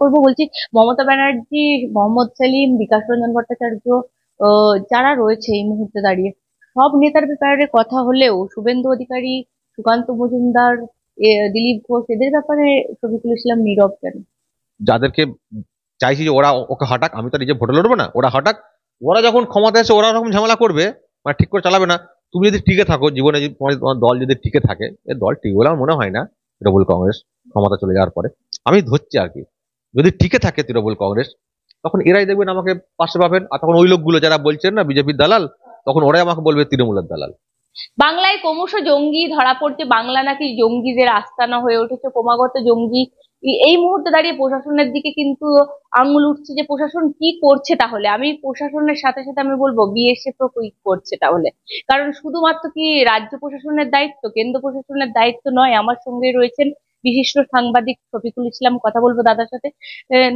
করবো বলছি, মমতা ব্যানার্জি, মোহাম্মদ সেলিম, বিকাশ রঞ্জন ভট্টাচার্য, যারা রয়েছে এই মুহূর্তে দাঁড়িয়ে, সব নেতার ব্যাপারে কথা হলেও শুভেন্দু অধিকারী, সুকান্ত মজুমদার, দিলীপ ঘোষ, এদের ব্যাপারে শফিকুল ইসলাম নীরব কেন? যাদেরকে চাইছি যে ওরা ওকে হটাক, আমি তো নিজে ভোটে লড়বো না, ওরা হটাক। ওরা যখন ক্ষমতা এসে ওরা ওরকম ঝামেলা করবে, মানে ঠিক করে চালাবে না। তুমি যদি টিকে থাকো জীবনে, যদি তোমার দল যদি টিকে থাকে, এ দল টিকে বলে আমার মনে হয় না। তৃণমূল কংগ্রেস ক্ষমতা চলে যাওয়ার পরে, আমি ধরছি আর কি, যদি টিকে থাকে তৃণমূল কংগ্রেস, তখন এরাই দেখবেন আমাকে পাশে পাবেন। আর তখন ওই লোকগুলো যারা বলছেন না বিজেপির দালাল, তখন ওরাই আমাকে বলবে তৃণমূলের দালাল। বাংলায় ক্রমশ জঙ্গি ধরা পড়ছে, বাংলা নাকি জঙ্গিদের আস্তানা হয়ে উঠেছে, ক্রমাগত জঙ্গি। এই মুহূর্তে দাঁড়িয়ে প্রশাসনের দিকে কিন্তু আঙুল উঠছে যে প্রশাসন কি করছে। তাহলে আমি প্রশাসনের সাথে সাথে আমি বলবো বিএসএফ ও কি করছে তাহলে। কারণ শুধুমাত্র কি রাজ্য প্রশাসনের দায়িত্ব, কেন্দ্র প্রশাসনের দায়িত্ব নয়। আমার সঙ্গে রয়েছেন বিশিষ্ট সাংবাদিক শফিকুল ইসলাম, কথা বলবো দাদার সাথে।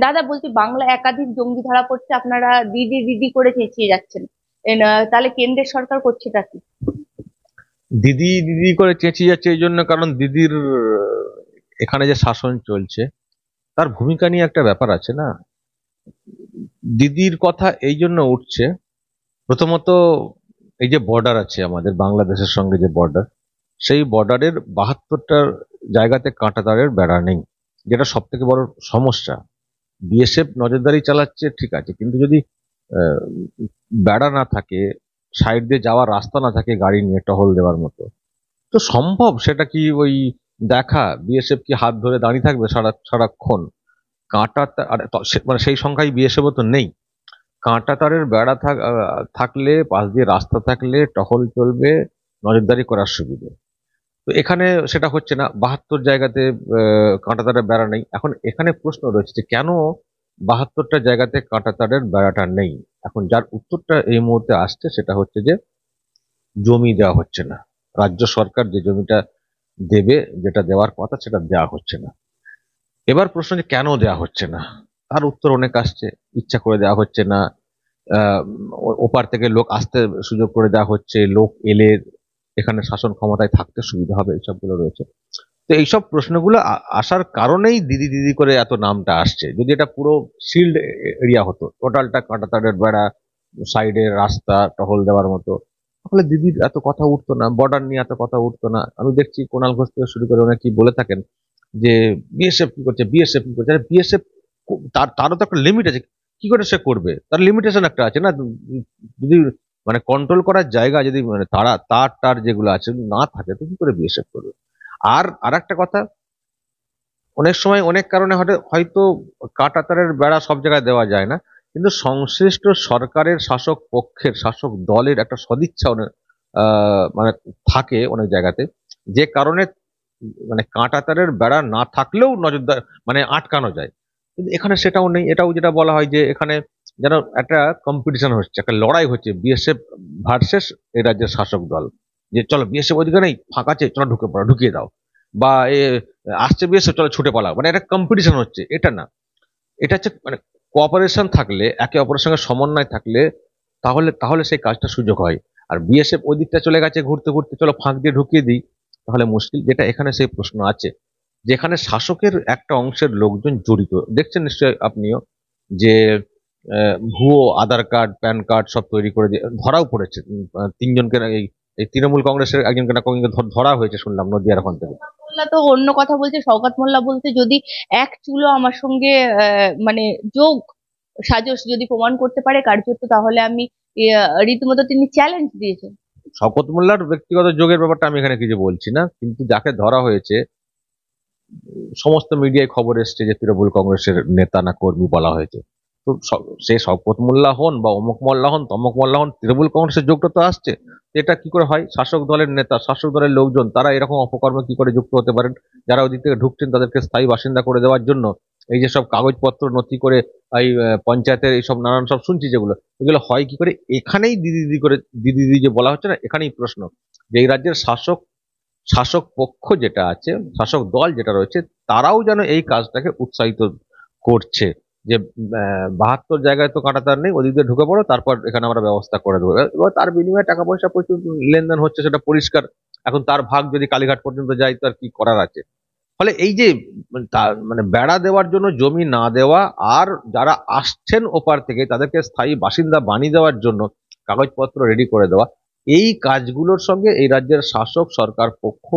দাদা, বলছি বাংলা একাধিক জঙ্গি ধরা পড়ছে, আপনারা দিদি দিদি করে চেঁচিয়ে যাচ্ছেন, তাহলে কেন্দ্রের সরকার করছেটা কি? দিদি দিদি করে চেঁচিয়ে যাচ্ছে এই জন্য, কারণ দিদির এখানে যে শাসন চলছে তার ভূমিকা নিয়ে একটা ব্যাপার আছে না। দিদির কথা এই জন্য উঠছে, প্রথমত এই যে বর্ডার আছে আমাদের বাংলাদেশের সঙ্গে, যে বর্ডার, সেই বর্ডারের 72টার জায়গাতে কাঁটাতারের বেড়া নেই, যেটা সব থেকে বড় সমস্যা। বিএসএফ নজরদারি চালাচ্ছে ঠিক আছে, কিন্তু যদি আহ, বেড়া না থাকে, সাইড দিয়ে যাওয়ার রাস্তা না থাকে গাড়ি নিয়ে টহল দেওয়ার মতো, তো সম্ভব সেটা কি ওই দেখা? বিএসএফ কি হাত ধরে দাঁড়িয়ে থাকবে সারাক্ষণ? কাঁটা মানে সেই সংখ্যায় বিএসএফ তো নেই। কাঁটা তারের বেড়া থাকলে, পাশ দিয়ে রাস্তা থাকলে টহল চলবে, নজরদারি করার সুবিধে। তো এখানে সেটা হচ্ছে না, 72 জায়গাতে কাঁটা তারের বেড়া নেই। এখন এখানে প্রশ্ন রয়েছে যে কেন 72টা জায়গাতে কাঁটা তারের বেড়াটা নেই। এখন যার উত্তরটা এই মুহূর্তে আসছে সেটা হচ্ছে যে জমি দেওয়া হচ্ছে না। রাজ্য সরকার যে জমিটা দেবে, যেটা দেওয়ার কথা, সেটা দেওয়া হচ্ছে না। এবার প্রশ্ন যে কেন দেওয়া হচ্ছে না, তার উত্তর অনেক আসছে। ইচ্ছা করে দেওয়া হচ্ছে না, আহ, ওপার থেকে লোক আসতে সুযোগ করে দেওয়া হচ্ছে, লোক এলে এখানে শাসন ক্ষমতায় থাকতে সুবিধা হবে, এইসবগুলো রয়েছে। তো এইসব প্রশ্নগুলো আসার কারণেই দিদি দিদি করে এত নামটা আসছে। যদি এটা পুরো শিল্ড এরিয়া হতো, টোটালটা কাঁটাতারের বেড়া, সাইডে রাস্তা, টহল দেওয়ার মতো, তাহলে দিদির এত কথা উঠতো না, বর্ডার নিয়ে এত কথা উঠতো না। আমি দেখছি কুণাল ঘোষ থেকে শুরু করে অনেকেই বলে থাকেন যে বিএসএফ কি করছে, বিএসএফ কি করছে। বিএসএফ তারও তো একটা লিমিট আছে, কি করে সে করবে? তার লিমিটেশন একটা আছে না। যদি মানে কন্ট্রোল করার জায়গা যদি মানে তারা তার টার যেগুলো আছে যদি না থাকে, তো কি করে বিএসএফ করবে? আর আরেকটা কথা, অনেক সময় অনেক কারণে হয়তো কাঁটাতারের বেড়া সব জায়গায় দেওয়া যায় না, কিন্তু সংশ্লিষ্ট সরকারের শাসক পক্ষের, শাসক দলের একটা সদিচ্ছা মানে থাকে অনেক জায়গাতে, যে কারণে মানে কাঁটাতারের বেড়া না থাকলেও নজরদার মানে আটকানো যায়। কিন্তু এখানে সেটাও নেই। এটাও যেটা বলা হয় যে এখানে যেন একটা কম্পিটিশন হচ্ছে, একটা লড়াই হচ্ছে বিএসএফ ভার্সেস এই রাজ্যের শাসক দল, যে চলো বিএসএফ ওইদিকে নেই, ফাঁকা আছে, চলো ঢুকে পড়ো, ঢুকিয়ে দাও। বা আসছে বিএসএফ, চলো ছুটে পালাও। মানে একটা কম্পিটিশন হচ্ছে, এটা না। এটা হচ্ছে মানে কোঅপারেশন থাকলে, একে অপরের সঙ্গে সমন্বয় থাকলে, তাহলে তাহলে সেই কাজটা সুযোগ হয়। আর বিএসএফ ওই দিকটা চলে গেছে ঘুরতে ঘুরতে, চলো ফাঁক দিয়ে ঢুকিয়ে দিই, তাহলে মুশকিল। যেটা এখানে সেই প্রশ্ন আছে, যেখানে শাসকের একটা অংশের লোকজন জড়িত, দেখছেন নিশ্চয়ই আপনিও, যে ভুয়ো আধার কার্ড, প্যান কার্ড সব তৈরি করে দিয়ে ধরাও পড়েছে। তিনজনকে এই এই তৃণমূল কংগ্রেসের একজনকে না কয়েকজনকে ধরা হয়েছে শুনলাম নদিয়ার ওখান থেকে। মোল্লা তো অন্য কথা বলছে, শওকত মোল্লা বলতে যদি এক চুলো আমার সঙ্গে মানে যোগ সাজস যদি প্রমাণ করতে পারে কার্যত, তাহলে আমি রীতিমতো তিনি চ্যালেঞ্জ দিয়েছেন। শওকত মোল্লার ব্যক্তিগত যোগের ব্যাপারটা আমি এখানে কিছু বলছি না, কিন্তু যাকে ধরা হয়েছে, সমস্ত মিডিয়ায় খবর এসছে যে তৃণমূল কংগ্রেসের নেতা না কর্মী বলা হয়েছে। তো সে শওকত মোল্লা হন বা অমুক মোল্লা হন তমুক মোল্লা হন, তৃণমূল কংগ্রেসের যোগটা তো আসছে। এটা কি করে হয়? শাসক দলের নেতা, শাসক দলের লোকজন, তারা এরকম অপকর্মে কি করে যুক্ত হতে পারেন? যারা ওই দিক থেকে ঢুকছেন তাদেরকে স্থায়ী বাসিন্দা করে দেওয়ার জন্য এই যে সব কাগজপত্র নথি করে, এই পঞ্চায়েতের এইসব নানান সব শুনছি যেগুলো, এগুলো হয় কি করে? এখানেই দিদি দিদি করে, দিদি দিদি যে বলা হচ্ছে না, এখানেই প্রশ্ন যে এই রাজ্যের শাসক, শাসক পক্ষ যেটা আছে, শাসক দল যেটা রয়েছে, তারাও যেন এই কাজটাকে উৎসাহিত করছে যে 72 জায়গায় তো কাঁটাতার নেই, ওদিক দিয়ে ঢুকে পড়ো, তারপর এখানে আমরা ব্যবস্থা করে দেবো। এবার তার বিনিময়ে টাকা পয়সা প্রচুর লেনদেন হচ্ছে, সেটা পরিষ্কার। এখন তার ভাগ যদি কালীঘাট পর্যন্ত যায়, তো আর কি করার আছে? ফলে এই যে মানে বেড়া দেওয়ার জন্য জমি না দেওয়া, আর যারা আসছেন ওপার থেকে তাদেরকে স্থায়ী বাসিন্দা বানিয়ে দেওয়ার জন্য কাগজপত্র রেডি করে দেওয়া, এই কাজগুলোর সঙ্গে এই রাজ্যের শাসক সরকার পক্ষ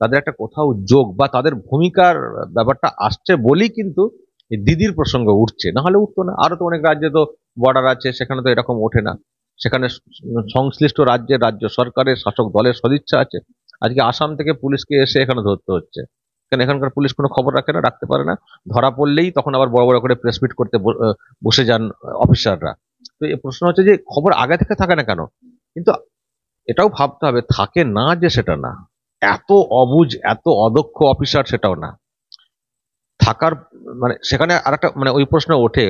তাদের একটা কোথাও যোগ বা তাদের ভূমিকার ব্যাপারটা আসছে বলেই কিন্তু এই দিদির প্রসঙ্গ উঠছে, না হলে উঠতো না। আরো তো অনেক রাজ্যে তো বর্ডার আছে, সেখানে তো এরকম ওঠে না। সেখানে সংশ্লিষ্ট রাজ্যের রাজ্য সরকারের শাসক দলের সদিচ্ছা আছে। আজকে আসাম থেকে পুলিশকে এসে এখানে ধরতে হচ্ছে, কেন এখানকার পুলিশ কোনো খবর রাখে না, রাখতে পারে না। ধরা পড়লেই তখন আবার বড় বড় করে প্রেস মিট করতে বসে যান অফিসাররা। তো এই প্রশ্ন হচ্ছে যে খবর আগে থেকে থাকে না কেন? কিন্তু এটাও ভাবতে হবে, থাকে না যে সেটা না, এত অবুঝ এত অদক্ষ অফিসার সেটাও না থাকার, মানে সেখানে আরেকটা মানে ওই প্রশ্ন ওঠে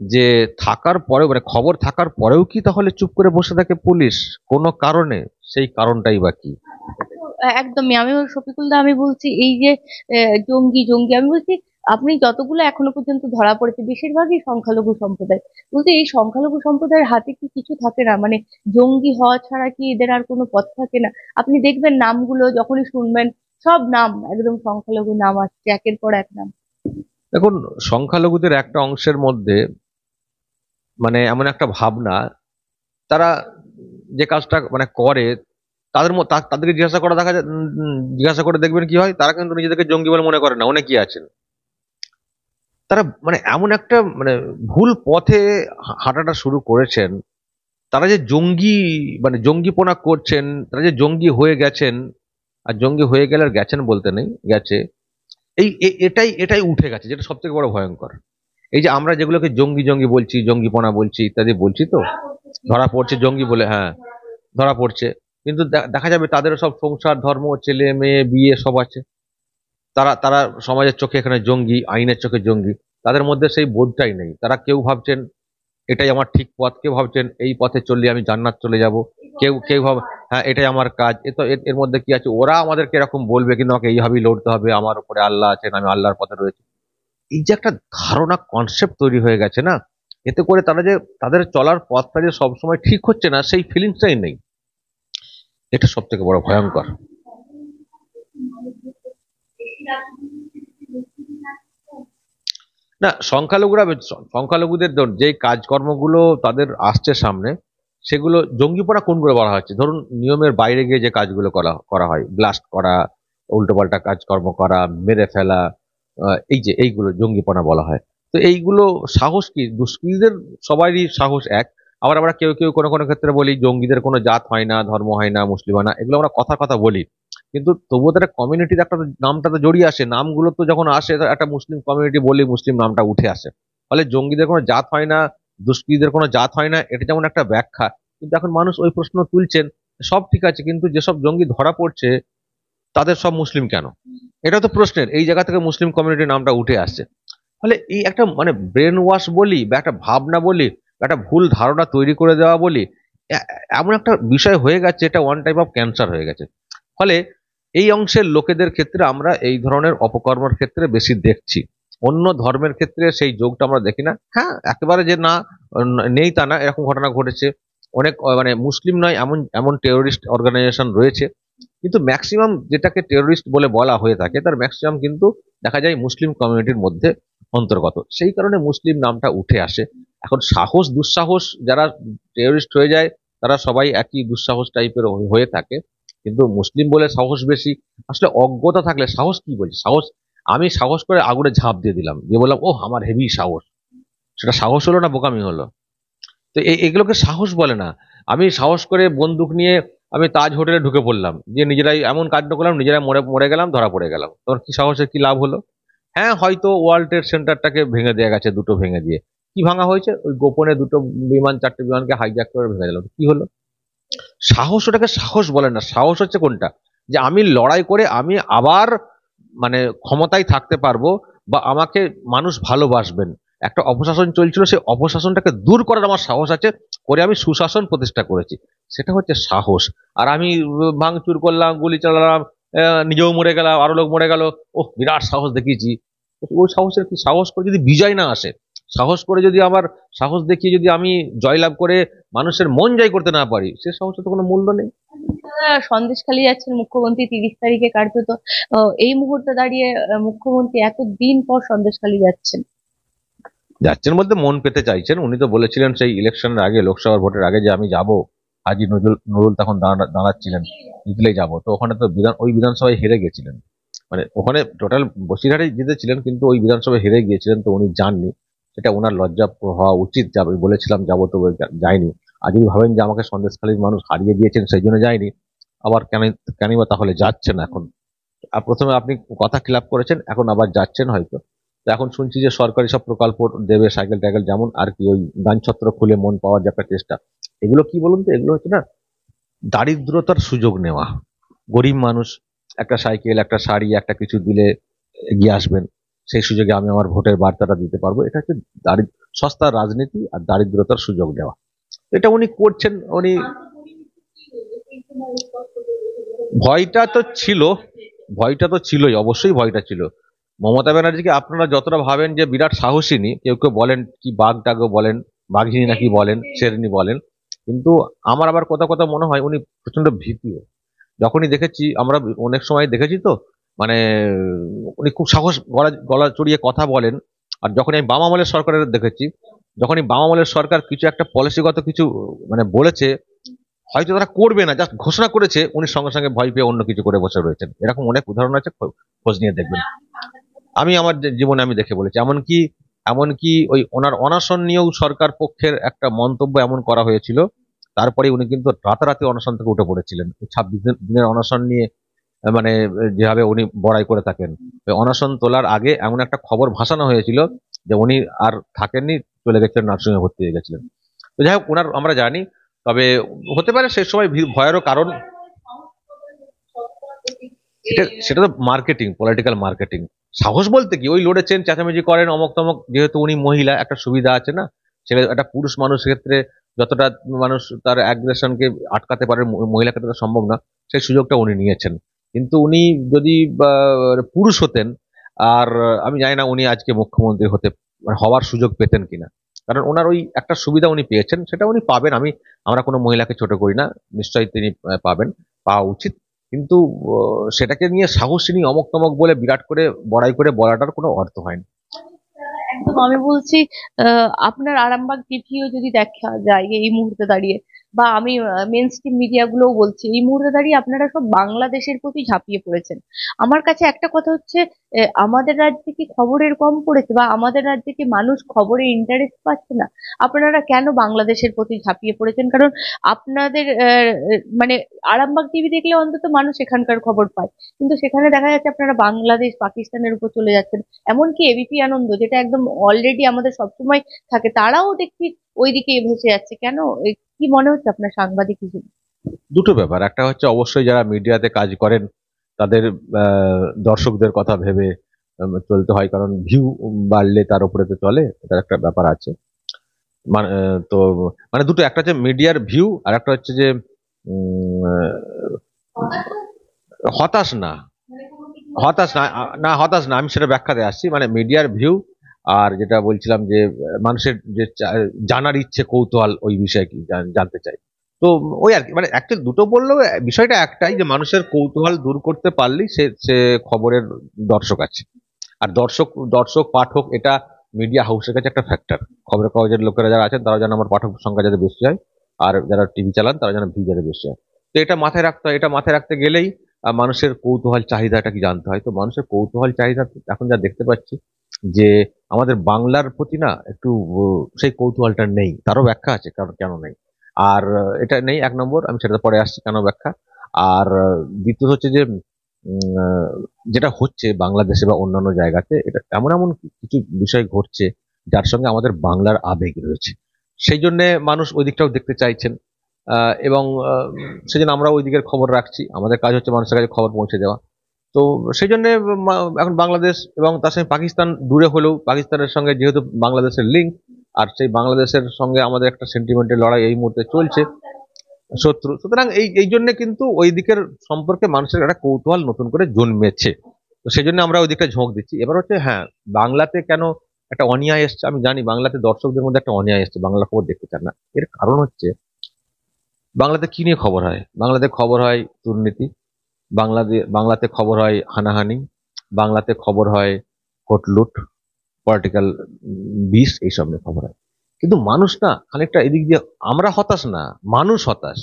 যে থাকার পরেও মানে খবর থাকার পরেও কি তাহলে চুপ করে বসে থাকে পুলিশ কোনো কারণে? সেই কারণটাই বা কি? একদমই, আমি শফিকুল দা, আমি বলছি এই যে জঙ্গি জঙ্গি, আমি বলছি আপনি যতগুলো এখনো পর্যন্ত ধরা পড়েছে বেশিরভাগই সংখ্যালঘু সম্প্রদায়। বলতে এই সংখ্যালঘু সম্প্রদায়ের হাতে কি কিছু থাকে না? মানে জঙ্গি হওয়া ছাড়া কি এদের আর কোনো পথ থাকে না? আপনি দেখবেন নামগুলো যখনই শুনবেন, সব নাম একদম সংখ্যালঘু নাম আসছে, একের পর এক নাম। দেখুন, সংখ্যালঘুদের একটা অংশের মধ্যে মানে এমন একটা ভাবনা, তারা যে কাজটা মানে করে তাদেরকে জিজ্ঞাসা করা দেখা যায়, জিজ্ঞাসা করে দেখবেন কি হয়, তারা কিন্তু নিজেদেরকে জঙ্গি বলে মনে করে না। অনেকেই আছেন তারা মানে এমন একটা মানে ভুল পথে হাঁটাটা শুরু করেছেন। তারা যে জঙ্গি মানে জঙ্গিপনা করছেন, তারা যে জঙ্গি হয়ে গেছেন, আর জঙ্গি হয়ে গেলে আর গেছেন বলতে নেই, গেছে। এটাই এটাই উঠে গেছে, যেটা সব থেকে বড় ভয়ঙ্কর। এই যে আমরা যেগুলোকে জঙ্গি জঙ্গি বলছি, জঙ্গিপনা বলছি ইত্যাদি বলছি, তো ধরা পড়ছে জঙ্গি বলে, হ্যাঁ ধরা পড়ছে। কিন্তু দেখা যাবে তাদেরও সব সংসার, ধর্ম, ছেলে মেয়ে, বিয়ে সব আছে। তারা তারা সমাজের চোখে এখানে জঙ্গি, আইনের চোখে জঙ্গি। তাদের মধ্যে সেই বোধটাই নেই। তারা কেউ ভাবছেন এটাই আমার ঠিক পথ, কেউ ভাবছেন এই পথে চললে আমি জান্নাত চলে যাব, কেউ কেউ ভাব হ্যাঁ এটাই আমার কাজ। এ তো এর মধ্যে কি আছে, ওরা আমাদেরকে এরকম বলবে কিন্তু আমাকে এইভাবেই লড়তে হবে, আমার উপরে আল্লাহ আছেন, আমি আল্লাহর পথে রয়েছে। এই যে একটা ধারণা, কনসেপ্ট তৈরি হয়ে গেছে না, এতে করে তারা যে তাদের চলার পথটা যে সবসময় ঠিক হচ্ছে না সেই ফিলিংসটাই নেই। এটা সব থেকে বড় ভয়ঙ্কর। না, সংখ্যালঘুদের যে কাজকর্মগুলো তাদের আসছে সামনে, সেগুলো জঙ্গিপনা কোনগুলো বলা হচ্ছে? ধরুন নিয়মের বাইরে গিয়ে যে কাজগুলো করা করা হয়, ব্লাস্ট করা, উল্টোপাল্টা কাজকর্ম করা, মেরে ফেলা, এই যে এইগুলো জঙ্গিপনা বলা হয়। তো এইগুলো সাহস কি দুষ্কৃতীদের? সবারই সাহস এক। আবার আমরা কেউ কেউ কোনো কোনো ক্ষেত্রে বলি জঙ্গিদের কোনো জাত হয় না, ধর্ম হয় না, মুসলিম হয় না, এগুলো আমরা কথা কথা বলি। কিন্তু তবুও তারা কমিউনিটির একটা নামটা তো জড়িয়ে আসে, নামগুলো তো যখন আসে একটা মুসলিম কমিউনিটি বলে মুসলিম নামটা উঠে আসে। ফলে জঙ্গিদের কোনো জাত হয় না, দুষ্কৃতীদের কোনো জাত হয় না, এটা যেমন একটা ব্যাখ্যা। কিন্তু এখন মানুষ ওই প্রশ্ন তুলছেন, সব ঠিক আছে কিন্তু যেসব জঙ্গি ধরা পড়ছে তাদের সব মুসলিম কেন? এটা তো প্রশ্নের, এই জায়গা থেকে মুসলিম কমিউনিটির নামটা উঠে আসছে। ফলে এই একটা মানে ব্রেন ওয়াশ বলি বা একটা ভাবনা বলি, একটা ভুল ধারণা তৈরি করে দেওয়া বলি, এমন একটা বিষয় হয়ে গেছে, এটা ওয়ান টাইপ অফ ক্যান্সার হয়ে গেছে। ফলে এই অংশের লোকেদের ক্ষেত্রে আমরা এই ধরনের অপকর্মের ক্ষেত্রে বেশি দেখছি। অন্য ধর্মের ক্ষেত্রে সেই যোগটা আমরা দেখি না। হ্যাঁ, একেবারে যে না নেই তা না, এরকম ঘটনা ঘটেছে। অনেক মানে মুসলিম নয় এমন এমন টেরোরিস্ট অর্গানাইজেশন রয়েছে, কিন্তু ম্যাক্সিমাম যেটাকে টেরোরিস্ট বলে বলা হয়ে থাকে তার ম্যাক্সিমাম কিন্তু দেখা যায় মুসলিম কমিউনিটির মধ্যে অন্তর্গত। সেই কারণে মুসলিম নামটা উঠে আসে। এখন সাহস দুঃসাহস যারা টেরোরিস্ট হয়ে যায় তারা সবাই একই দুঃসাহস টাইপের হয়ে থাকে, কিন্তু মুসলিম বলে সাহস বেশি। আসলে অজ্ঞতা থাকলে সাহস কি বলছি, সাহস আমি সাহস করে আগুনে ঝাঁপ দিয়ে দিলাম, দিয়ে বললাম ও আমার হেভি সাহস, সেটা সাহস হলো না বোকামি হলো? তো এগুলোকে সাহস বলে না। আমি সাহস করে বন্দুক নিয়ে আমি তাজ হোটেলে ঢুকে পড়লাম, যে নিজেরাই এমন কাণ্ড করলাম, নিজেরাই মরে মরে গেলাম, ধরা পড়ে গেলাম, তোর কি সাহসের কি লাভ হলো? হ্যাঁ হয়তো ওয়ার্ল্ড ট্রেড সেন্টারটাকে ভেঙে দেওয়া গেছে, দুটো ভেঙে দিয়ে। কি ভাঙা হয়েছে? ওই গোপনে দুটো বিমান, চারটে বিমানকে হাইজ্যাক করে ভেঙে দিল, কি হলো? সাহস, ওটাকে সাহস বলে না। সাহস হচ্ছে কোনটা, যে আমি লড়াই করে আমি আবার মানে ক্ষমতায় থাকতে পারবো, বা আমাকে মানুষ ভালোবাসবেন। একটা অপশাসন চলছিল, সেই অপশাসনটাকে দূর করার আমার সাহস আছে, করে আমি সুশাসন প্রতিষ্ঠা করেছি, সেটা হচ্ছে সাহস। আর আমি ভাঙচুর করলাম, গুলি চালালাম, নিজেও মরে গেলাম, আরো লোক মরে গেল, ও বিরাট সাহস দেখিয়েছি। ওই সাহসের কি, সাহস করে যদি বিজয় না আসে, সাহস করে যদি আমার সাহস দেখিয়ে যদি আমি জয়লাভ করে মানুষের মন জয় করতে না পারি, সে সাহসের তো কোনো মূল্য নেই। সন্দেশখালী যাচ্ছেন মুখ্যমন্ত্রী 30 তারিখে, কার্যত এই মুহূর্তে দাঁড়িয়ে মুখ্যমন্ত্রী এত দিন পর সন্দেশখালী যাচ্ছেন। যাচ্ছেন বলতে মন পেতে চাইছেন। উনি তো বলেছিলেন সেই ইলেকশনের আগে, লোকসভার ভোটের আগে, যে আমি যাব। হাজী নজরুল নুরুল তখন দাঁড়াচ্ছিলেন, জিতলেই যাব। তো ওখানে তো ওই বিধানসভায় হেরে গেছিলেন, মানে ওখানে টোটাল বসিরহাটে জিতেছিলেন, কিন্তু ওই বিধানসভায় হেরে গিয়েছিলেন, তো উনি যাননি। সেটা ওনার লজ্জা হওয়া উচিত। যাবে বলেছিলাম যাবো, তো যায়নি। আর যদি ভাবেন যে আমাকে সন্দেশখালীর মানুষ হারিয়ে দিয়েছেন সেই জন্য যায়নি, আবার কেন বা তাহলে যাচ্ছেন এখন? আর প্রথমে আপনি কথা খিলাপ করেছেন, এখন আবার যাচ্ছেন হয়তো। তো এখন শুনছি যে সরকারি সব প্রকল্প দেবে, সাইকেল টাইকেল, যেমন আর কি ওই গানছত্র খুলে মন পাওয়ার যে একটা চেষ্টা। এগুলো কি বলুন তো, এগুলো হচ্ছে না দারিদ্রতার সুযোগ নেওয়া। গরিব মানুষ একটা সাইকেল, একটা শাড়ি, একটা কিছু দিলে এগিয়ে আসবেন, সেই সুযোগে আমি আমার ভোটের বার্তাটা দিতে পারবো। এটা হচ্ছে সস্তা রাজনীতি আর দারিদ্রতার সুযোগ নেওয়া। এটা উনি করছেন। উনি ভয়টা তো ছিল, ভয়টা তো ছিলই, অবশ্যই ভয়টা ছিল। মমতা ব্যানার্জিকে আপনারা যতটা ভাবেন যে বিরাট সাহসিনী, কেউ কেউ বলেন কি বাঘ টাগও বলেন, বাঘিনী নাকি বলেন, শেরনি বলেন, কিন্তু আমার আবার কথা কথা মনে হয় উনি প্রচন্ড ভীতিও। যখনই দেখেছি আমরা, অনেক সময় দেখেছি তো, মানে উনি খুব সাহস, গলা গলা চড়িয়ে কথা বলেন। আর যখন আমি বাম আমলের সরকারের দেখেছি, যখনই বাম আমলের সরকার কিছু একটা পলিসিগত কিছু মানে বলেছে, হয়তো তারা করবে না, জাস্ট ঘোষণা করেছে, উনি সঙ্গে সঙ্গে ভয় পেয়ে অন্য কিছু করে বসে রয়েছেন। এরকম অনেক উদাহরণ আছে, খোঁজ নিয়ে দেখবেন। আমি আমার জীবনে আমি দেখে বলেছি। এমনকি এমনকি ওই ওনার অনশন নিয়েও সরকার পক্ষের একটা মন্তব্য এমন করা হয়েছিল, তারপরে উনি কিন্তু রাতারাতি অনশন থেকে উঠে পড়েছিলেন। 26 দিনের অনশন নিয়ে মানে যেভাবে উনি বড়াই করে থাকেন, ওই অনশন তোলার আগে এমন একটা খবর ভাসানো হয়েছিল যে উনি আর থাকেননি, চলে গেছিলেন, নার্সিংহোমে ভর্তি হয়ে গেছিলেন। তো যাই হোক, ওনার আমরা জানি। তবে হতে পারে সে সময় ভয়েরও কারণ, সেটা তো মার্কেটিং, পলিটিক্যাল মার্কেটিং। সাহস বলতে কি, ওই লড়েছেন, চেঁচামেচি করেন, অমক তমক। যেহেতু উনি মহিলা, একটা সুবিধা আছে না, সেটা একটা পুরুষ মানুষের ক্ষেত্রে যতটা মানুষ তার অ্যাগ্রেশনকে আটকাতে পারে, মহিলা ক্ষেত্রে সম্ভব না, সেই সুযোগটা উনি নিয়েছেন। কিন্তু উনি যদি পুরুষ হতেন, আর আমি জানি না উনি আজকে মুখ্যমন্ত্রী হতে মানে হওয়ার সুযোগ পেতেন কিনা। কারণ ওনার ওই একটা সুবিধা উনি পেয়েছেন, সেটা উনি পাবেন। আমরা কোনো মহিলাকে ছোট করি না, নিশ্চয়ই তিনি পাবেন, পাওয়া উচিত। কিন্তু সেটাকে নিয়ে সাহসিনী অমক তমক বলে বিরাট করে বড়াই করে বলাটার কোনো অর্থ হয় না। একদম আমি বলছি, আপনার আরামবাগ টিভিও যদি দেখা যায় এই মুহূর্তে দাঁড়িয়ে, বা আমি মেন স্ট্রিম মিডিয়া গুলোও বলছি, এই মুহূর্তে দাঁড়িয়ে আপনারা সব বাংলাদেশের প্রতি ঝাঁপিয়ে পড়েছেন। আমার কাছে একটা কথা হচ্ছে, আমাদের রাজ্যে কি খবরের কম পড়েছে, বা আমাদের রাজ্যে কি মানুষ খবরে ইন্টারেস্ট পাচ্ছে না? আপনারা কেন বাংলাদেশের প্রতি ঝাঁপিয়ে পড়েছেন? কারণ আপনাদের মানে আরামবাগ টিভি দেখলে অন্তত মানুষ এখানকার খবর পায়, কিন্তু সেখানে দেখা যাচ্ছে আপনারা বাংলাদেশ পাকিস্তানের উপর চলে যাচ্ছেন। এমনকি এবিপি আনন্দ, যেটা একদম অলরেডি আমাদের সবসময় থাকে, তারাও দেখছি ওইদিকে ভেসে যাচ্ছে কেন? কি মনে হচ্ছে আপনার সাংবাদিক হিসেবে? দুটো ব্যাপার, একটা হচ্ছে অবশ্যই যারা মিডিয়াতে কাজ করেন তাদের দর্শকদের কথা ভেবে চলতে হয়, কারণ ভিউ বাড়লে তার উপরে তো চলে, এটার একটা ব্যাপার আছে। মানে তো মানে দুটো, একটা হচ্ছে মিডিয়ার ভিউ, আর একটা হচ্ছে যে হতাশ না, হতাশ না, হতাশ না, আমি সেটা ব্যাখ্যাতে আসছি। মানে মিডিয়ার ভিউ, আর যেটা বলছিলাম যে মানুষের যে জানার ইচ্ছে, কৌতূহল ওই বিষয়ে কি জানতে চাই। তো ওই আর কি, মানে একটা দুটো বললেও বিষয়টা একটাই, যে মানুষের কৌতূহল দূর করতে পারলেই সে সে খবরের দর্শক আছে। আর দর্শক দর্শক পাঠক, এটা মিডিয়া হাউসের কাছে একটা ফ্যাক্টর। খবরের কাগজের লোকেরা যারা আছেন তারা যেন আমার পাঠক সংখ্যা যাতে বেশি হয়, আর যারা টিভি চালান তারা যেন ভিউ যাতে বেশি হয়। তো এটা মাথায় রাখতে হয়। এটা মাথায় রাখতে গেলেই মানুষের কৌতূহল চাহিদাটা কি জানতে হয়। তো মানুষের কৌতূহল চাহিদা এখন যা দেখতে পাচ্ছি, যে আমাদের বাংলার প্রতি না একটু সেই কৌতূহলটা নেই। তারও ব্যাখ্যা আছে কারণ কেন নেই। আর এটা নেই, এক নম্বর, আমি সেটা পরে আসছি কেন ব্যাখ্যা। আর দ্বিতীয় হচ্ছে যে যেটা হচ্ছে বাংলাদেশে বা অন্যান্য জায়গাতে, এটা এমন এমন কিছু বিষয় ঘটছে যার সঙ্গে আমাদের বাংলার আবেগ রয়েছে। সেই জন্য মানুষ ওই দিকটাও দেখতে চাইছেন। এবং সেই জন্য আমরা ওই দিকের খবর রাখছি। আমাদের কাজ হচ্ছে মানুষের কাছে খবর পৌঁছে দেওয়া। তো সেই জন্য এখন বাংলাদেশ এবং তার সঙ্গে পাকিস্তান দূরে হলেও, পাকিস্তানের সঙ্গে যেহেতু বাংলাদেশের লিঙ্ক, আর সেই বাংলাদেশের সঙ্গে আমাদের একটা সেন্টিমেন্টের লড়াই এই মুহূর্তে চলছে, শত্রু। সুতরাং এই এই জন্য কিন্তু ওই দিকের সম্পর্কে মানুষের একটা কৌতূহল নতুন করে জন্মেছে। তো সেই জন্য আমরা ওই দিকটা ঝোঁক দিচ্ছি। এবার হচ্ছে, হ্যাঁ, বাংলাতে কেন একটা অনীহা এসছে। আমি জানি বাংলাতে দর্শকদের মধ্যে একটা অনীহা এসছে, বাংলা খবর দেখতে চান না। এর কারণ হচ্ছে বাংলাতে কি নিয়ে খবর হয়? বাংলাতে খবর হয় দুর্নীতি, বাংলাতে খবর হয় হানাহানি, বাংলাতে খবর হয় কোটলুট, পলিটিক্যাল বিষ, এইসব নিয়ে খবর হয়। কিন্তু মানুষ না খানিকটা এদিক দিয়ে, আমরা হতাশ না, মানুষ হতাশ।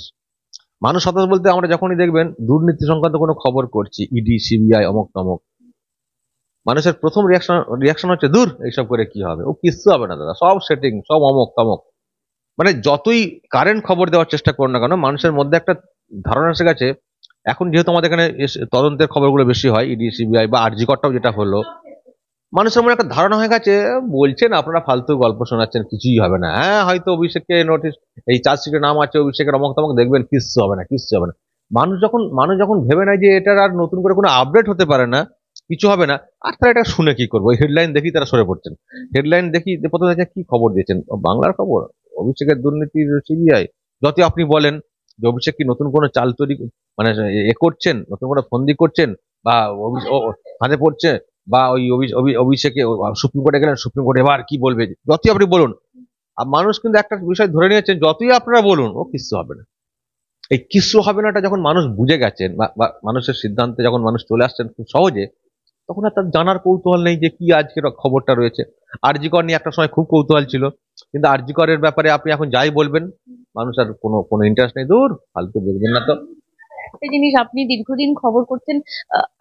মানুষ হতাশ বলতে আমরা যখনই দেখবেন দুর্নীতি সংক্রান্ত কোনো খবর করছি, ইডি সিবিআই অমক তমক, মানুষের প্রথম রিয়াকশন হচ্ছে দূর এইসব করে কি হবে, ও কিচ্ছু হবে না দাদা, সব সেটিং, সব অমক তমক। মানে যতই কারেন্ট খবর দেওয়ার চেষ্টা করুন না কেন, মানুষের মধ্যে একটা ধারণা এসে গেছে। এখন যেহেতু আমাদের এখানে তদন্তের খবরগুলো বেশি হয়, ইডি সিবিআই বা আরজি করটাও যেটা হলো, মানুষের মনে একটা ধারণা হয়ে গেছে, বলছেন আপনারা ফালতু গল্প শোনাচ্ছেন, কিছুই হবে না, হ্যাঁ হয়তো অভিষেককে নোটিশ, এই চার্জশিটের নাম আছে অভিষেকের, অমক তমক, দেখবেন কিচ্ছু হবে না, কিচ্ছু হবে না। মানুষ যখন ভেবে নেয় যে এটার আর নতুন করে কোনো আপডেট হতে পারে না, কিছু হবে না, আর তারা এটা শুনে কি করবো, হেডলাইন দেখি তারা সরে পড়ছেন। হেডলাইন দেখি প্রথমে দেখে কি খবর দিয়েছেন, বাংলার খবর, অভিষেকের দুর্নীতির সিবিআই। যতই আপনি বলেন যে অভিষেক কি নতুন কোনো চাল তৈরি, মানে করছেন, নতুন কোনো ফন্দি করছেন, বা হাতে পড়ছে, বা ওই অভিষেকে সুপ্রিম কোর্টে গেলেন, সুপ্রিম কোর্ট এবার কি বলবে, যতই আপনি বলুন, আর মানুষ কিন্তু একটা বিষয় ধরে নিয়েছেন, যতই আপনারা বলুন ও কিচ্ছু হবে না। এই কিচ্ছু হবে নাটা যখন মানুষ বুঝে গেছেন, বা মানুষের সিদ্ধান্তে যখন মানুষ চলে আসছেন খুব সহজে, তখন আর তার জানার কৌতূহল নেই যে কি আজকের খবরটা রয়েছে। আরজি কর নিয়ে একটা সময় খুব কৌতূহল ছিল, কিন্তু আরজি করের ব্যাপারে আপনি এখন যাই বলবেন, মানুষ আর কোনো ইন্টারেস্ট নেই, দূর ফালতু বলবেন না তো। একটা জিনিস আপনি দীর্ঘদিন খবর করছেন,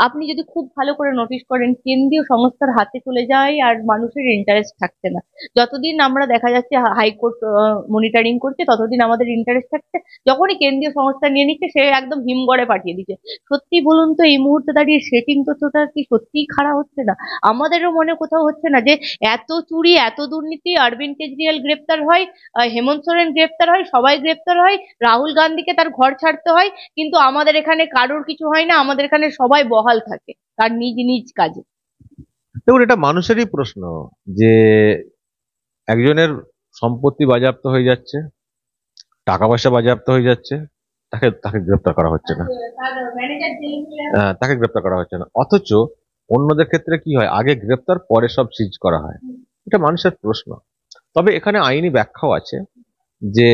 আপনি যদি খুব ভালো করে নোটিশ করেন, কেন্দ্রীয় সংস্থার হাতে চলে যায় আর মানুষের ইন্টারেস্ট থাকছে না। যতদিন আমরা দেখা যাচ্ছে হাইকোর্ট মনিটরিং করছে, ততদিন আমাদের ইন্টারেস্ট থাকছে। যখনই কেন্দ্রীয় সংস্থা নিয়ে নিচ্ছে, সে একদম হিমঘরে পাঠিয়ে দিচ্ছে। সত্যি বলুন তো, এই মুহূর্তে দাঁড়িয়ে সেটিং তথ্যটা কি সত্যিই খারাপ হচ্ছে না? আমাদেরও মনে কোথাও হচ্ছে না যে এত চুরি, এত দুর্নীতি, অরবিন্দ কেজরিওয়াল গ্রেপ্তার হয়, হেমন্ত সোরেন গ্রেপ্তার হয়, সবাই গ্রেপ্তার হয়, রাহুল গান্ধীকে তার ঘর ছাড়তে হয়, কিন্তু আমাদের এখানে কারোর কিছু হয় না, আমাদের এখানে সবাই বহাল থাকে তার নিজ নিজ কাজে। দেখুন, এটা মানুষেরই প্রশ্ন যে একজনের সম্পত্তি বাজেয়াপ্ত হয়ে যাচ্ছে, টাকা পয়সা বাজেয়াপ্ত হয়ে যাচ্ছে, তাকে তাকে গ্রেপ্তার করা হচ্ছে না। তাকে গ্রেপ্তার করা হচ্ছে না, অথচ অন্যদের ক্ষেত্রে কি হয়, আগে গ্রেপ্তার পরে সব সিজ করা হয়। এটা মানুষের প্রশ্ন। তবে এখানে আইনি ব্যাখ্যাও আছে যে,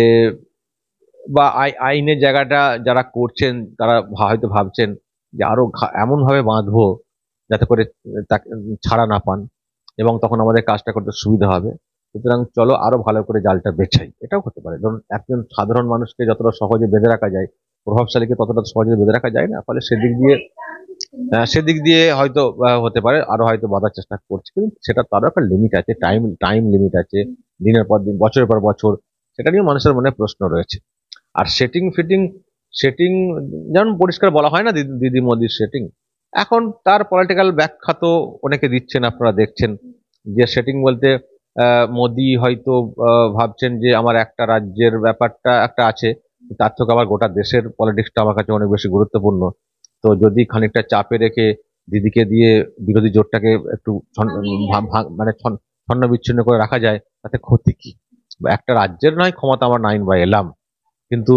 বা আইনের জায়গাটা যারা করছেন তারা হয়তো ভাবছেন যে আরো এমন ভাবে বাঁধবো যাতে করে তাকে ছাড়া না পান, এবং তখন আমাদের কাজটা করতে সুবিধা হবে। সুতরাং চলো আরো ভালো করে জালটা বেছাই, এটাও হতে পারে। ধরুন একজন সাধারণ মানুষকে যতটা সহজে বেঁধে রাখা যায়, প্রভাবশালীকে ততটা সহজে বেঁধে রাখা যায় না, ফলে সেদিক দিয়ে হয়তো হতে পারে আরো হয়তো বাঁধার চেষ্টা করছে, কিন্তু সেটা তারও একটা লিমিট আছে, টাইম টাইম লিমিট আছে, দিনের পর দিন, বছরের পর বছর। সেটা নিয়ে মানুষের মনে প্রশ্ন রয়েছে। আর সেটিং যেমন পরিষ্কার বলা হয় না, দিদি মোদির সেটিং, এখন তার পলিটিক্যাল ব্যাখ্যা তো অনেকে দিচ্ছেন, আপনারা দেখছেন যে সেটিং বলতে মোদি হয়তো ভাবছেন যে আমার একটা রাজ্যের ব্যাপারটা একটা আছে, তার থেকে আবার গোটা দেশের পলিটিক্সটা আমার কাছে অনেক বেশি গুরুত্বপূর্ণ। তো যদি খানিকটা চাপে রেখে দিদিকে দিয়ে বিরোধী জোটটাকে একটু মানে ছন্ন বিচ্ছিন্ন করে রাখা যায়, তাতে ক্ষতি কি? একটা রাজ্যের নয় ক্ষমতা আমার নাইন বা এলাম, কিন্তু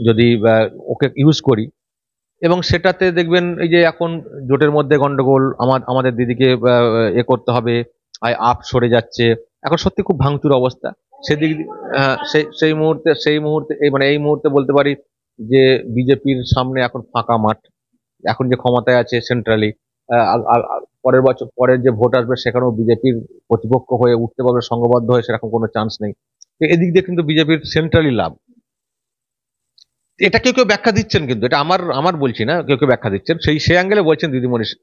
যদি ওকে ইউজ করি, এবং সেটাতে দেখবেন এই যে এখন জোটের মধ্যে গন্ডগোল, আমাদের দিদিকে করতে হবে, আপ সরে যাচ্ছে, এখন সত্যি খুব ভাঙচুর অবস্থা। সেদিক সেই মুহূর্তে এই মুহূর্তে বলতে পারি যে বিজেপির সামনে এখন ফাঁকা মাঠ। এখন যে ক্ষমতায় আছে সেন্ট্রালি, পরের বছর পরের যে ভোট আসবে সেখানেও বিজেপির প্রতিপক্ষ হয়ে উঠতে পারবে সংঘবদ্ধ হয়ে, সেরকম কোনো চান্স নেই। তো এদিক দিয়ে কিন্তু বিজেপির সেন্ট্রালি লাভ। এটা কেউ কেউ ব্যাখ্যা দিচ্ছেন, কিন্তু এটা আমার বলছি না, কেউ কেউ ব্যাখ্যা দিচ্ছেন, সে অ্যাঙ্গেলে বলছেন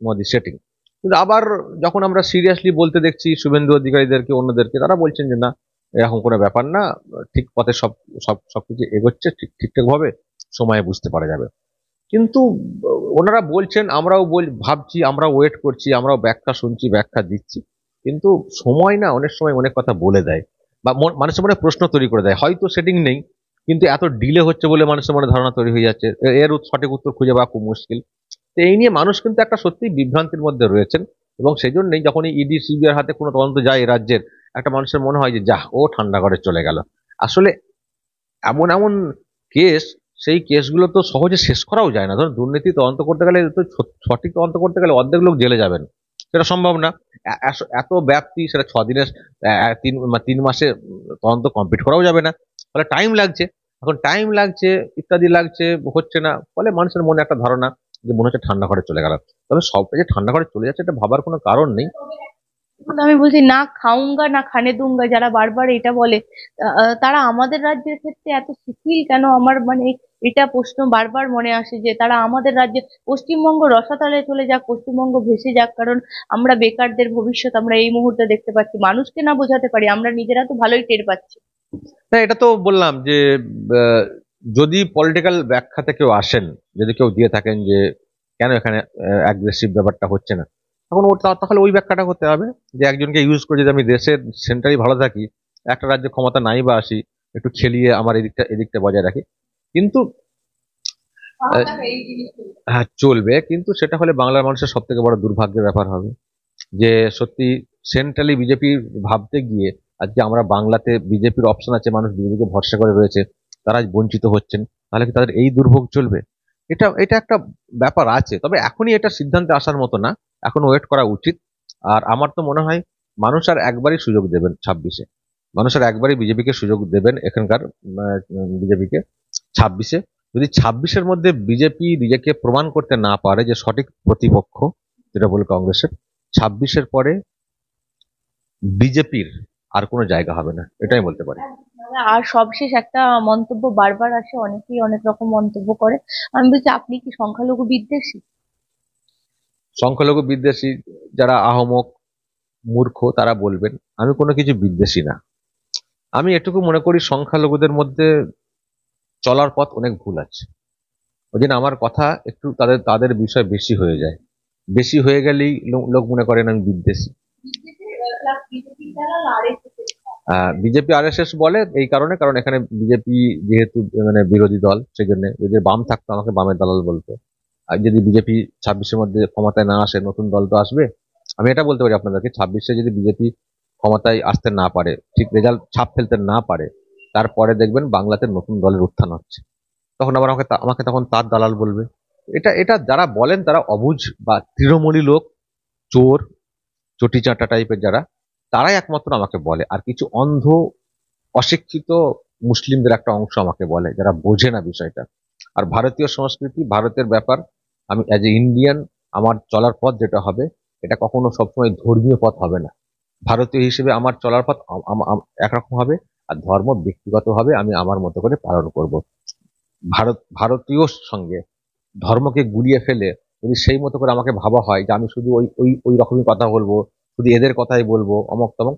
মোদি সেটিং। কিন্তু আবার যখন আমরা সিরিয়াসলি বলতে দেখছি শুভেন্দু অধিকারীদেরকে, অন্যদেরকে, তারা বলছেন যে না, এরকম কোনো ব্যাপার না, ঠিক পথে সব সব সবকিছু এগোচ্ছে, ঠিকঠাক ভাবে, সময়ে বুঝতে পারা যাবে। কিন্তু ওনারা বলছেন, আমরাও ভাবছি, আমরা ওয়েট করছি, আমরাও ব্যাখ্যা শুনছি, ব্যাখ্যা দিচ্ছি, কিন্তু সময় না অনেক সময় অনেক কথা বলে দেয়, বা মানুষের মনে প্রশ্ন তৈরি করে দেয়। হয়তো সেটিং নেই, কিন্তু এত ডিলে হচ্ছে বলে মানুষের মনে ধারণা তৈরি হয়ে যাচ্ছে, এর সঠিক উত্তর খুঁজে পাওয়া খুব মুশকিল। তো এই নিয়ে মানুষ কিন্তু একটা সত্যি বিভ্রান্তির মধ্যে রয়েছেন, এবং সেই জন্যই যখনই ইডি সিবিআর হাতে কোনো তদন্ত যায় এই রাজ্যের, একটা মানুষের মনে হয় যে যাহ, ও ঠান্ডা ঘরে চলে গেল। আসলে এমন এমন কেস, সেই কেসগুলো তো সহজে শেষ করাও যায় না। ধরুন দুর্নীতি তদন্ত করতে গেলে তো, সঠিক তদন্ত করতে গেলে অর্ধেক লোক জেলে যাবেন, সেটা সম্ভব না। এত ব্যাপ্তি, সেটা 6 দিনের 3 মাসে তদন্ত কমপ্লিট করাও যাবে না, ফলে টাইম লাগছে। এখন টাইম লাগছে, ইত্যাদি লাগছে, হচ্ছে না, ফলে মানুষের মনে একটা ধারণা যে মনে হচ্ছে ঠান্ডা ঘরে চলে গেল। তবে সবটা যে ঠান্ডা ঘরে চলে যাচ্ছে এটা ভাবার কোনো কারণ নেই। কিন্তু আমি বলছি না খাউঙ্গা না খানে দুঙ্গা, যারা বারবার এটা বলে তারা আমাদের রাজ্যের ক্ষেত্রে এত শিথিল কেন? আমার মানে এটা প্রশ্ন বারবার মনে আসে যে তারা আমাদের রাজ্যে, পশ্চিমবঙ্গ রসাতলে চলে যাক, পশ্চিমবঙ্গ ভেসে যাক, কারণ আমরা বেকারদের ভবিষ্যৎ আমরা এই মুহূর্তে দেখতে পাচ্ছি। মানুষকে না বোঝাতে পারি, আমরা নিজেরা তো ভালোই টের পাচ্ছি। হ্যাঁ, এটা তো বললাম যে আহ, যদি পলিটিক্যাল ব্যাখ্যাতে কেউ আসেন, যদি কেউ দিয়ে থাকেন যে কেন এখানে অ্যাগ্রেসিভ ব্যাপারটা হচ্ছে না, তখন তাহলে ওই ব্যাখ্যাটা করতে হবে যে একজনকে ইউজ করে যদি আমি দেশের সেন্টারই ভালো থাকি, একটা রাজ্যে ক্ষমতা নাই বা আসি, একটু খেলিয়ে আমার এদিকটা এদিকটা বজায় রাখি, কিন্তু আহ, হ্যাঁ চলবে, কিন্তু সেটা হলে বাংলার মানুষের সব থেকে বড় দুর্ভাগ্যের ব্যাপার হবে যে সত্যি সেন্ট্রালি বিজেপি ভাবতে গিয়ে আজকে আমরা বাংলাতে বিজেপির অপশন আছে, মানুষ বিজেপিকে ভরসা করে রয়েছে, তারা আজ বঞ্চিত হচ্ছেন, তাহলে কি তাদের এই দুর্ভোগ চলবে? এটা এটা একটা ব্যাপার আছে, তবে এখনই এটা সিদ্ধান্তে আসার মতো না, এখন ওয়েট করা উচিত। আর আমার তো মনে হয় মানুষ আর একবারই সুযোগ দেবেন 26-এ, মানুষ আর একবারই বিজেপিকে সুযোগ দেবেন এখানকার বিজেপিকে 26-এ। যদি 26-এর মধ্যে বিজেপি নিজেকে প্রমাণ করতে না পারে যে সঠিক প্রতিপক্ষ, যেটা বলে কংগ্রেসের, 26-এর পরে বিজেপির আর কোনো জায়গা হবে না, এটাই বলতে পারি। আর সবশেষ একটা মন্তব্য বারবার আসে, অনেকেই অনেক রকম মন্তব্য করে। আমি বলছি আপনি কি সংখ্যালঘু বিদ্বেষী? সংখ্যালঘু বিদ্বেষী যারা আহমক মূর্খ তারা বলবেন, আমি কোনো কিছু বিদ্বেষী না। আমি এটুকু মনে করি সংখ্যালঘুদের মধ্যে চলার পথ অনেক ভুল আছে, ওই জন্য আমার কথা একটু তাদের তাদের বিষয় বেশি হয়ে যায়, বেশি হয়ে গেলেই লোক মনে করেন আমি বিদ্বেষী। বিজেপি আরএসএস বলে এই কারণে, কারণ এখানে বিজেপি যেহেতু মানে বিরোধী দল, সেই জন্য যদি বাম থাকতো আমাকে বামের দালাল বলতো। আর যদি বিজেপি 26-এর মধ্যে ক্ষমতায় না আসে, নতুন দল তো আসবে। আমি এটা বলতে পারি আপনাদেরকে, 26-এ যদি বিজেপি ক্ষমতায় আসতে না পারে, ঠিক রেজাল্ট ছাপ ফেলতে না পারে, তারপরে দেখবেন বাংলাতে নতুন দলের উত্থান হচ্ছে, তখন আবার আমাকে তখন তার দালাল বলবে। এটা এটা যারা বলেন তারা অবুঝ বা তৃণমূলী লোক, চোর, চটি চাটা টাইপের যারা, তারাই একমাত্র আমাকে বলে। আর কিছু অন্ধ অশিক্ষিত মুসলিমদের একটা অংশ আমাকে বলে, যারা বোঝে না বিষয়টা। আর ভারতীয় সংস্কৃতি, ভারতের ব্যাপার, আমি অ্যাজ এ ইন্ডিয়ান আমার চলার পথ যেটা হবে, এটা কখনো সবসময় ধর্মীয় পথ হবে না। ভারতীয় হিসেবে আমার চলার পথ একরকম হবে, আর ধর্ম ব্যক্তিগত হবে, আমি আমার মতো করে পালন করব। ভারতীয় সঙ্গে ধর্মকে গুলিয়ে ফেলে যদি সেই মতো করে আমাকে ভাবা হয় যে আমি শুধু ওই ওই ওই রকমই কথা বলবো, শুধু এদের কথাই বলবো, অমক তমক,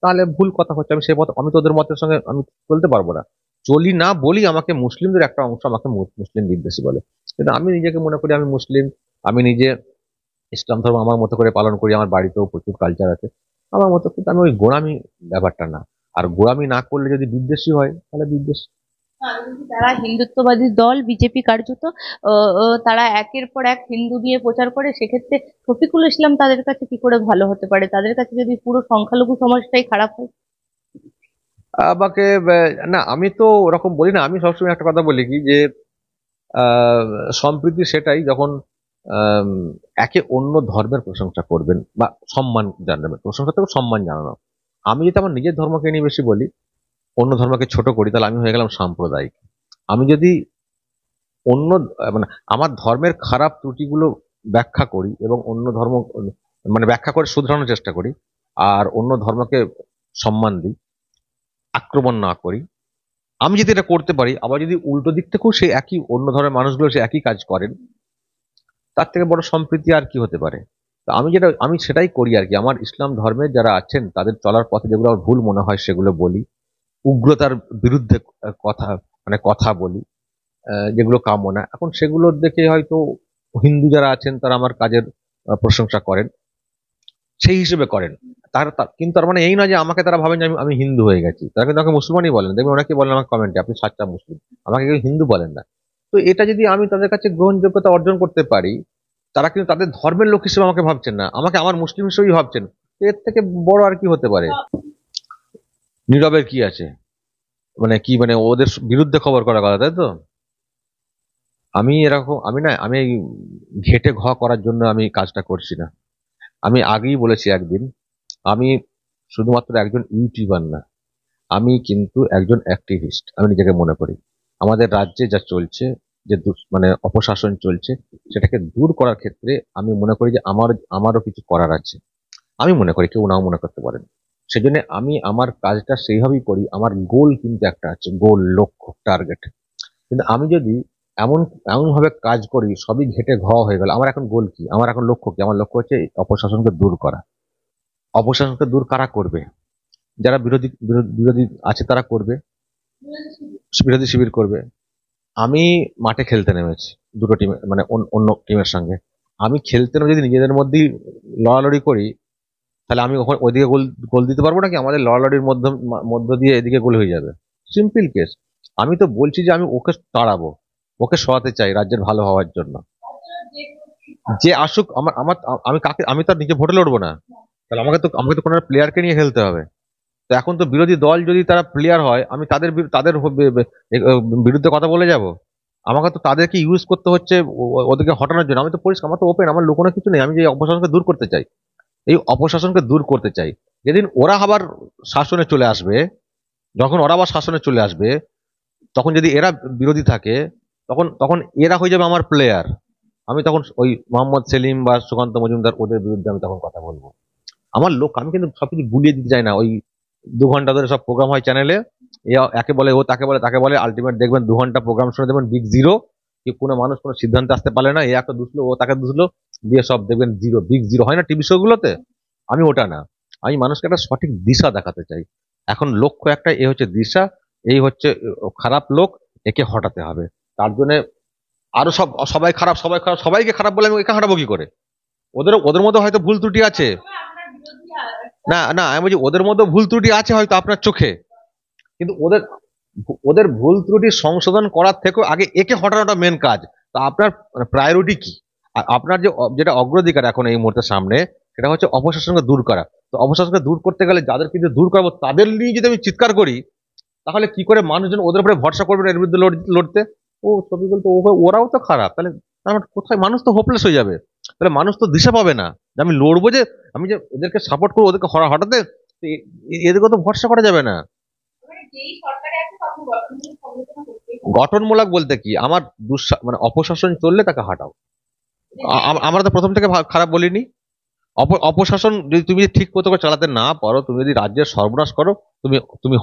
তাহলে ভুল কথা হচ্ছে। আমি সেই মত, আমি তো ওদের মতের সঙ্গে আমি চলতে পারবো না। চলি না বলি আমাকে মুসলিমদের একটা অংশ আমাকে মুসলিম বিদ্বেষী বলে, কিন্তু আমি নিজেকে মনে করি আমি মুসলিম। আমি নিজে ইসলাম ধর্ম আমার মতো করে পালন করি, আমার বাড়িতেও প্রচুর কালচার আছে আমার মতো, কিন্তু আমি ওই গোঁড়ামি ব্যাপারটা না। আর গোঁড়ামি না করলে যদি বিদ্বেষী হয় তাহলে বিদ্বেষ। যারা হিন্দুত্ববাদী দল বিজেপি কার্যত তারা একের পর এক হিন্দু নিয়ে প্রচার করে, সেক্ষেত্রে শফিকুল ইসলাম তাদের কাছে কি করে ভালো হতে পারে? তাদের কাছে যদি পুরো সংখ্যালঘু সমাজটাই খারাপ হয়। আমাকে না, আমি তো ওরকম বলি না। আমি সবসময় একটা কথা বলি কি যে আহ, সম্প্রীতি সেটাই যখন আম, একে অন্য ধর্মের প্রশংসা করবেন বা সম্মান জানাবেন, প্রশংসা থেকে সম্মান জানানো। আমি যদি আমার নিজের ধর্মকে নিয়ে বেশি বলি, অন্য ধর্মকে ছোট করি, তাহলে আমি হয়ে গেলাম সাম্প্রদায়িক। আমি যদি অন্য মানে আমার ধর্মের খারাপ ত্রুটিগুলো ব্যাখ্যা করি এবং অন্য ধর্ম মানে ব্যাখ্যা করে শুধরানোর চেষ্টা করি, আর অন্য ধর্মকে সম্মান দিই, আক্রমণ না করি, আমি যদি এটা করতে পারি, আবার যদি উল্টো দিক থেকেও সেই একই অন্য ধরনের মানুষগুলো সে একই কাজ করেন, তার থেকে বড় সম্প্রীতি আর কি হতে পারে? তো আমি সেটাই করি আর কি। আমার ইসলাম ধর্মের যারা আছেন তাদের চলার পথে যেগুলো আমার ভুল মনে হয় সেগুলো বলি, উগ্রতার বিরুদ্ধে কথা মানে কথা বলি, যেগুলো কাম্য না। এখন সেগুলো দেখে হয়তো হিন্দু যারা আছেন তারা আমার কাজের প্রশংসা করেন, সেই হিসেবে করেন। কিন্তু তার মানে এই না যে আমাকে তারা ভাবেন যে আমি আমি হিন্দু হয়ে গেছি, তারা কিন্তু আমাকে মুসলমানই বলেন। দেখবেন অনেকে বলেন আমার কমেন্টে আপনি সাচ্চা মুসলিম, আমাকে কেউ হিন্দু বলেন না। তো এটা যদি আমি তাদের কাছে গ্রহণযোগ্যতা অর্জন করতে পারি, তারা কিন্তু তাদের ধর্মের লোক হিসেবে আমাকে ভাবছেন না, আমাকে আমার মুসলিম হিসেবেই ভাবছেন। তো এর থেকে বড় আর কি হতে পারে? নীরবের কি আছে? মানে কি, মানে ওদের বিরুদ্ধে খবর করা কথা, তাই তো? আমি এরকম, আমি না, আমি এই ঘেটে ঘ করার জন্য আমি কাজটা করছি না। আমি আগেই বলেছি একদিন, আমি শুধুমাত্র একজন ইউটিউবার না, আমি কিন্তু একজন অ্যাক্টিভিস্ট আমি নিজেকে মনে করি। আমাদের রাজ্যে যা চলছে, যে মানে অপশাসন চলছে, সেটাকে দূর করার ক্ষেত্রে আমি মনে করি যে আমারও কিছু করার আছে। আমি মনে করি, কেউ নাও মনে করতে পারেন। সেজন্য আমি আমার কাজটা সেইভাবেই করি। আমার গোল কিন্তু একটা আছে, গোল, লক্ষ্য, টার্গেট। কিন্তু আমি যদি এমন এমন ভাবে কাজ করি সবই ঘেটে ঘ হয়ে গেল, আমার এখন গোল কি, আমার এখন লক্ষ্য কি? আমার লক্ষ্য হচ্ছে এই অপশাসনকে দূর করা। অপশাসনকে দূর কারা করবে? যারা বিরোধী বিরোধী আছে তারা করবে, বিরোধী শিবির করবে। আমি মাঠে খেলতে নেমেছি দুটো টিমে, মানে অন্য টিমের সঙ্গে। আমি খেলতে নেমে যদি নিজেদের মধ্যেই লড়ালড়ি করি, তাহলে আমি ওইদিকে গোল গোল দিতে পারবো নাকি? আমাদের লড়ালড়ির মধ্য দিয়ে এদিকে গোল হয়ে যাবে। Simple case. আমি তো বলছি যে আমি ওকে তাড়াবো, ওকে সরাতে চাই রাজ্যের ভালো হওয়ার জন্য। যে আসুক, আমার আমার আমি কাকে, আমি তো আর নিজে ভোটে লড়বো না। তাহলে আমাকে তো কোনো প্লেয়ারকে নিয়ে খেলতে হবে। তো এখন তো বিরোধী দল যদি তারা প্লেয়ার হয়, আমি বিরুদ্ধে কথা বলে যাব? আমাকে তো তাদেরকে ইউজ করতে হচ্ছে ওদেরকে হটানোর জন্য। আমি তো পরিষ্কার, আমার তো ওপেন, আমার লুকোনো কিছু নেই। আমি যে অপশাসনকে দূর করতে চাই, এই অপশাসনকে দূর করতে চাই। যেদিন ওরা আবার শাসনে চলে আসবে, যখন ওরা আবার শাসনে চলে আসবে, তখন যদি এরা বিরোধী থাকে, তখন তখন এরা হয়ে যাবে আমার প্লেয়ার। আমি তখন ওই মোহাম্মদ সেলিম বা সুকান্ত মজুমদার, ওদের বিরুদ্ধে আমি তখন কথা বলবো। আমার লোক, আমি কিন্তু সবকিছু গুলিয়ে দিতে চাই না। ওই 2 ঘন্টা ধরে সব প্রোগ্রাম হয় চ্যানেলে, একে বলে ও, তাকে বলে তাকে বলে, আলটিমেট দেখবেন 2 ঘন্টা প্রোগ্রাম শুনে দেবেন বিগ জিরো। কি কোনো মানুষ কোনো সিদ্ধান্তে আসতে পারে না, এ একটা দুষলো, ও তাকে দুষলো, দিয়ে সব দেখবেন জিরো, বিগ জিরো হয় না টিভি শো গুলোতে? আমি ওটা না। আমি মানুষকে একটা সঠিক দিশা দেখাতে চাই। এখন লক্ষ্য একটা, এ হচ্ছে দিশা, এই হচ্ছে খারাপ লোক, একে হটাতে হবে। তার জন্য আরো সবাই খারাপ, সবাই খারাপ, সবাইকে খারাপ বলে আমি একে হাঁটাবো কি করে? ওদের ওদের মধ্যে হয়তো ভুল ত্রুটি আছে। না না, আমি বলছি ওদের মধ্যে ভুল ত্রুটি আছে হয়তো আপনার চোখে, কিন্তু ওদের ওদের ভুল ত্রুটি সংশোধন করার থেকেও আগে একে হটানোটা মেন কাজ। তা আপনার প্রায়োরিটি কি? আর আপনার যেটা অগ্রাধিকার এখন এই মুহূর্তে সামনে, সেটা হচ্ছে অপশাসনকে দূর করা। তো অপশাসনকে দূর করতে গেলে যাদের কিন্তু দূর করবো, তাদের নিয়ে যদি আমি চিৎকার করি, তাহলে কি করে মানুষজন ওদের উপরে ভরসা করবে না এর বিরুদ্ধে লড়তে? ও ছবি বলতে ওরাও তো খারাপ, তাহলে আমার কোথায় মানুষ তো হোপলেস হয়ে যাবে। তাহলে মানুষ তো দিশা পাবে না যে আমি লড়বো, যে আমি যে ওদেরকে সাপোর্ট করবো, ওদেরকে হঠাতে এদেরকে তো ভরসা করা যাবে না। গঠনমূলক বলতে কি, আমার মানে অপশাসন চললে তাকে হাঁটাও। আমরা তো প্রথম থেকে খারাপ বলিনি। অপশাসন যদি তুমি ঠিক মতো করে চালাতে না পারো, তুমি যদি রাজ্যের সর্বনাশ করো, তুমি তুমি